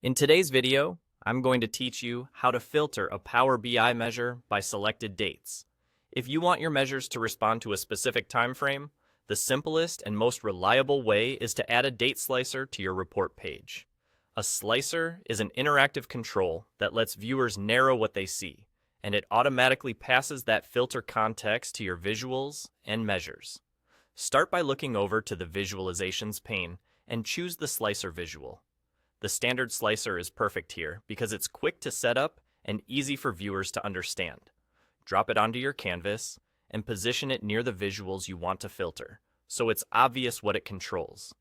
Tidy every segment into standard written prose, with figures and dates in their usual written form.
In today's video, I'm going to teach you how to filter a Power BI measure by selected dates. If you want your measures to respond to a specific time frame, the simplest and most reliable way is to add a date slicer to your report page. A slicer is an interactive control that lets viewers narrow what they see, and it automatically passes that filter context to your visuals and measures. Start by looking over to the Visualizations pane and choose the slicer visual. The standard slicer is perfect here because it's quick to set up and easy for viewers to understand. Drop it onto your canvas and position it near the visuals you want to filter, so it's obvious what it controls.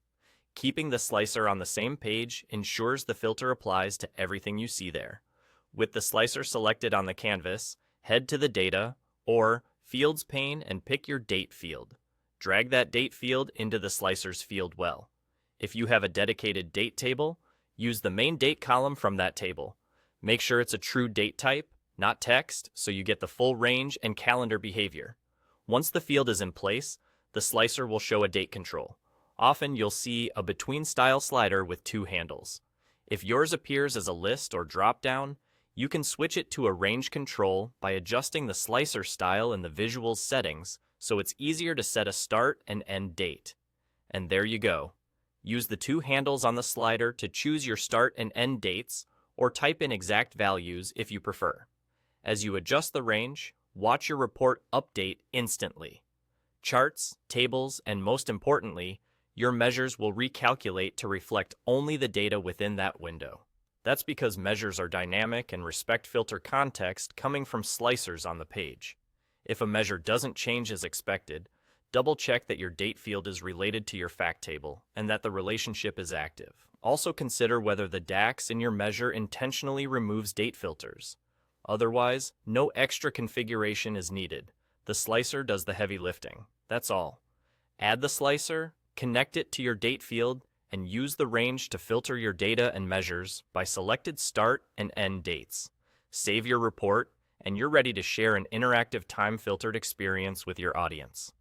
Keeping the slicer on the same page ensures the filter applies to everything you see there. With the slicer selected on the canvas, head to the Data or Fields pane and pick your Date field. Drag that date field into the slicer's field well. If you have a dedicated date table, use the main date column from that table. Make sure it's a true date type, not text, so you get the full range and calendar behavior. Once the field is in place, the slicer will show a date control. Often you'll see a between style slider with two handles. If yours appears as a list or drop-down, you can switch it to a range control by adjusting the slicer style in the visuals settings so it's easier to set a start and end date. And there you go. Use the two handles on the slider to choose your start and end dates, or type in exact values if you prefer. As you adjust the range, watch your report update instantly. Charts, tables, and most importantly, your measures will recalculate to reflect only the data within that window. That's because measures are dynamic and respect filter context coming from slicers on the page. If a measure doesn't change as expected, double-check that your date field is related to your fact table and that the relationship is active. Also consider whether the DAX in your measure intentionally removes date filters. Otherwise, no extra configuration is needed. The slicer does the heavy lifting. That's all. Add the slicer, connect it to your date field, and use the range to filter your data and measures by selected start and end dates. Save your report, and you're ready to share an interactive time-filtered experience with your audience.